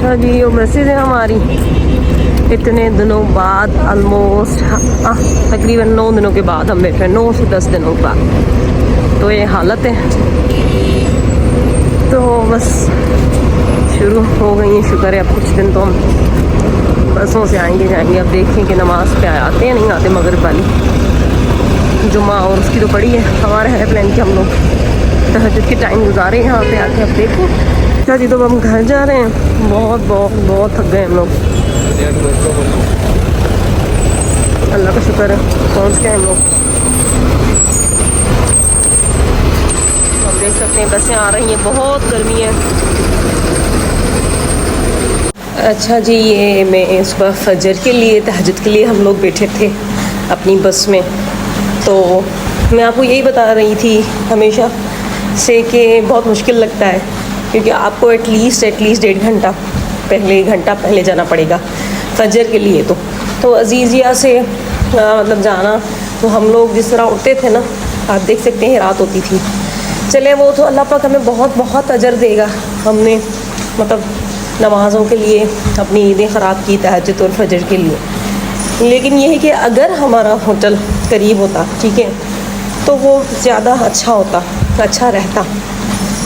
अच्छा जी, वो मैसेज है हमारी इतने दिनों बाद, ऑलमोस्ट तकरीबन 9 दिनों के बाद हम बैठे हैं, 9 से 10 दिनों के बाद। तो ये हालत है। तो बस शुरू हो गई है, शुक्र है। अब कुछ दिन तो हम बसों से आएंगे जाएंगे। अब देखें कि नमाज़ पे आते हैं नहीं आते। मगरिब वाली जुम्मा और उसकी तो पड़ी है। हमारा है प्लान कि हम लोग तहज्जुद के टाइम गुजारे यहाँ पे आके। अब देखें। अच्छा जी, तो हम घर जा रहे हैं। बहुत बहुत बहुत थक गए हम लोग। अल्लाह का शुक्र है पहुँच गए हम लोग। आप देख सकते हैं बसें आ रही हैं, बहुत गर्मी है। अच्छा जी, ये मैं सुबह फजर के लिए, तहज्जुद के लिए हम लोग बैठे थे अपनी बस में। तो मैं आपको यही बता रही थी हमेशा से कि बहुत मुश्किल लगता है, क्योंकि आपको एटलीस्ट 1.5 घंटा पहले जाना पड़ेगा फजर के लिए। तो अजीज़िया से मतलब जाना, तो हम लोग जिस तरह उठते थे ना, आप देख सकते हैं रात होती थी। चले, वो तो अल्लाह पाक हमें बहुत बहुत अजर देगा। हमने मतलब नमाज़ों के लिए अपनी ईदें ख़राब की, तहज्जुद और फजर के लिए। लेकिन ये है कि अगर हमारा होटल करीब होता, ठीक है, तो वो ज़्यादा अच्छा होता, अच्छा रहता।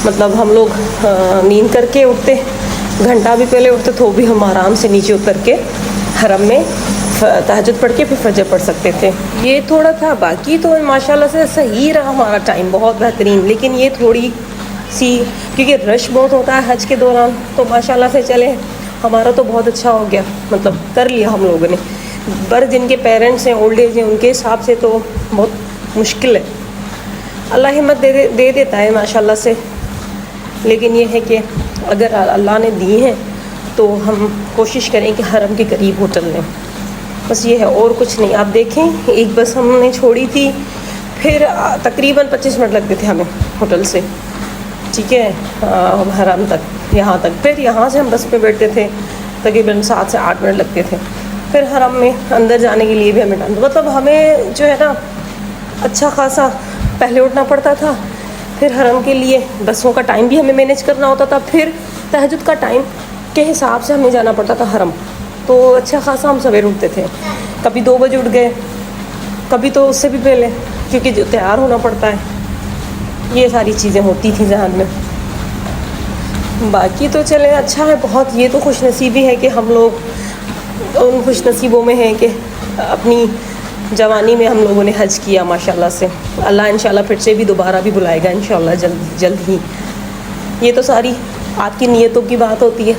मतलब हम लोग नींद करके उठते, घंटा भी पहले उठते तो भी हम आराम से नीचे उतर के हरम में तहज्जुद पढ़ के फिर फजर पढ़ सकते थे। ये थोड़ा था, बाकी तो माशाल्लाह से सही रहा हमारा टाइम, बहुत बेहतरीन। लेकिन ये थोड़ी सी, क्योंकि रश बहुत होता है हज के दौरान, तो माशाल्लाह से चले हमारा तो बहुत अच्छा हो गया, मतलब कर लिया हम लोगों ने। पर जिनके पेरेंट्स हैं, ओल्ड एज हैं, उनके हिसाब से तो बहुत मुश्किल है। अल्लाह हिम्मत दे देता है माशाल्लाह से। लेकिन ये है कि अगर अल्लाह ने दी हैं तो हम कोशिश करें कि हरम के करीब होटल लें, बस ये है और कुछ नहीं। आप देखें, एक बस हमने छोड़ी थी, फिर तकरीबन 25 मिनट लगते थे हमें होटल से, ठीक है, हरम तक, यहाँ तक। फिर यहाँ से हम बस पे बैठते थे, तकरीबन 7 से 8 मिनट लगते थे। फिर हरम में अंदर जाने के लिए भी हमें टाइम, मतलब हमें जो है ना अच्छा खासा पहले उठना पड़ता था। फिर हरम के लिए बसों का टाइम भी हमें मैनेज करना होता था। फिर तहज्जुद का टाइम के हिसाब से हमें जाना पड़ता था हरम। तो अच्छा खासा हम सवेरे उठते थे, कभी 2 बजे उठ गए, कभी तो उससे भी पहले, क्योंकि तैयार होना पड़ता है। ये सारी चीज़ें होती थी जहन में। बाकी तो चले अच्छा है बहुत। ये तो खुशनसीबी है कि हम लोग उन खुशनसीबों में हैं कि अपनी जवानी में हम लोगों ने हज किया माशाल्लाह से। अल्लाह इंशाल्लाह फिर से भी दोबारा भी बुलाएगा इंशाल्लाह जल्द ही। ये तो सारी आपकी नीयतों की बात होती है।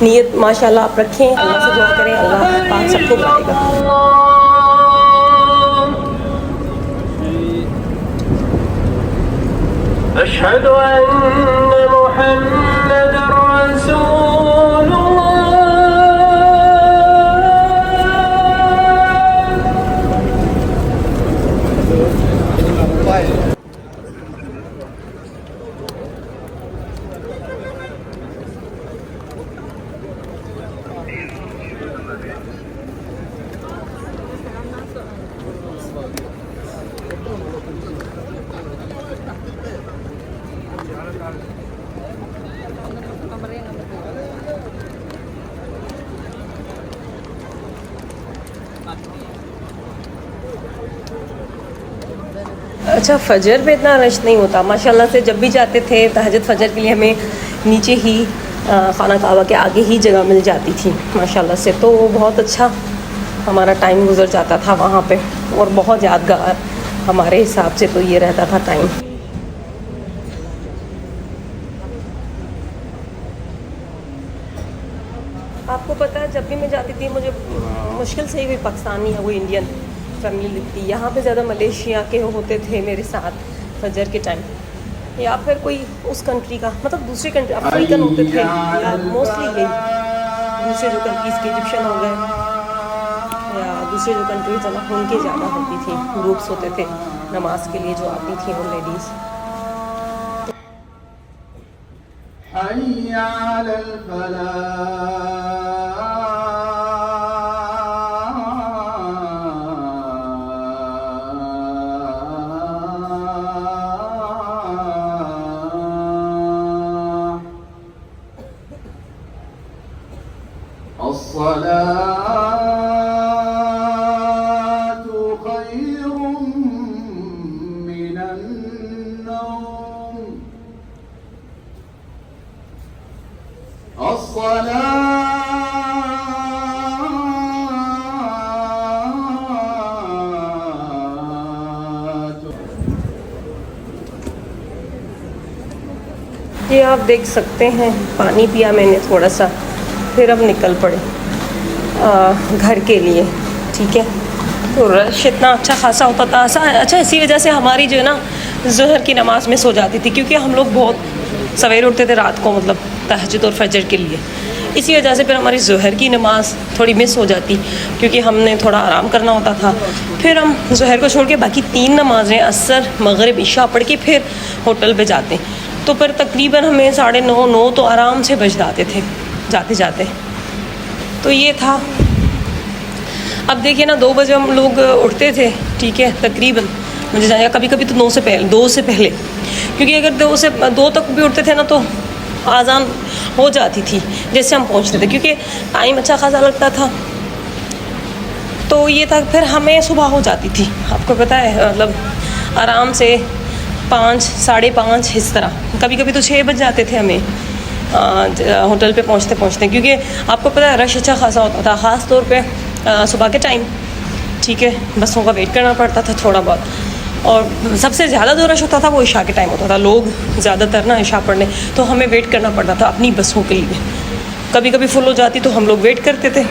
नीयत माशाल्लाह आप रखें, अल्लाह से दुआ करें, अल्लाह पाक सबको बुलाएगा। अशहदु अन्ना मुहम्मदर रसूलुल्लाह। अच्छा, फजर पे इतना रश नहीं होता माशाल्लाह से। जब भी जाते थे तहज्जुद फजर के लिए, हमें नीचे ही खाना काबा के आगे ही जगह मिल जाती थी माशाल्लाह से। तो बहुत अच्छा हमारा टाइम गुजर जाता था वहाँ पे, और बहुत यादगार हमारे हिसाब से तो ये रहता था टाइम। आपको पता है, जब भी मैं जाती थी मुझे मुश्किल से ही कोई पाकिस्तानी या कोई इंडियन फैमिली दिखती। यहाँ पे ज़्यादा मलेशिया के होते थे मेरे साथ फजर के टाइम, या फिर कोई उस कंट्री का, मतलब दूसरी कंट्री अफ्रीकन होते थे, या मोस्टली यही दूसरे जो कंट्रीज़ के इजिप्शियन हो गए, या दूसरे जो कंट्रीज है ना, उनके ज़्यादा होती थी। ग्रुप्स होते थे नमाज के लिए जो आती थी वो लेडीज़। अस्सलातु खैरुम मिनन नौम ये आप देख सकते हैं, पानी पिया मैंने थोड़ा सा, फिर अब निकल पड़े घर के लिए। ठीक है, तो रश इतना अच्छा खासा होता था। अच्छा, इसी वजह से हमारी जो है ना ज़ोहर की नमाज़ मिस हो जाती थी, क्योंकि हम लोग बहुत सवेरे उठते थे रात को, मतलब तहज्जुद और फजर के लिए। इसी वजह से फिर हमारी ज़ोहर की नमाज़ थोड़ी मिस हो जाती, क्योंकि हमने थोड़ा आराम करना होता था। फिर हम ज़ोहर को छोड़ के बाकी 3 नमाज़ें असर, मगरिब, इशा पढ़ के फिर होटल पे जाते। तो फिर तकरीबन हमें 9:30 तो आराम से बज जाते थे जाते जाते। तो ये था। अब देखिए ना, 2 बजे हम लोग उठते थे, ठीक है, तकरीबन मुझे जाएगा, कभी कभी तो 2 से पहले, क्योंकि अगर 2 तक भी उठते थे ना तो आज़ान हो जाती थी जैसे हम पहुंचते थे, क्योंकि टाइम अच्छा खासा लगता था। तो ये था, फिर हमें सुबह हो जाती थी, आपको पता है, मतलब आराम से 5, 5:30 इस तरह। कभी कभी तो 6 बज जाते थे हमें होटल पे पहुंचते, क्योंकि आपको पता है रश अच्छा खासा होता था, ख़ास तौर पे सुबह के टाइम। ठीक है, बसों का वेट करना पड़ता था थोड़ा बहुत, और सबसे ज़्यादा जो रश होता था वो इशा के टाइम होता था। लोग ज़्यादातर ना इशा पढ़ने, तो हमें वेट करना पड़ता था अपनी बसों के लिए। कभी कभी फुल हो जाती तो हम लोग वेट करते थे।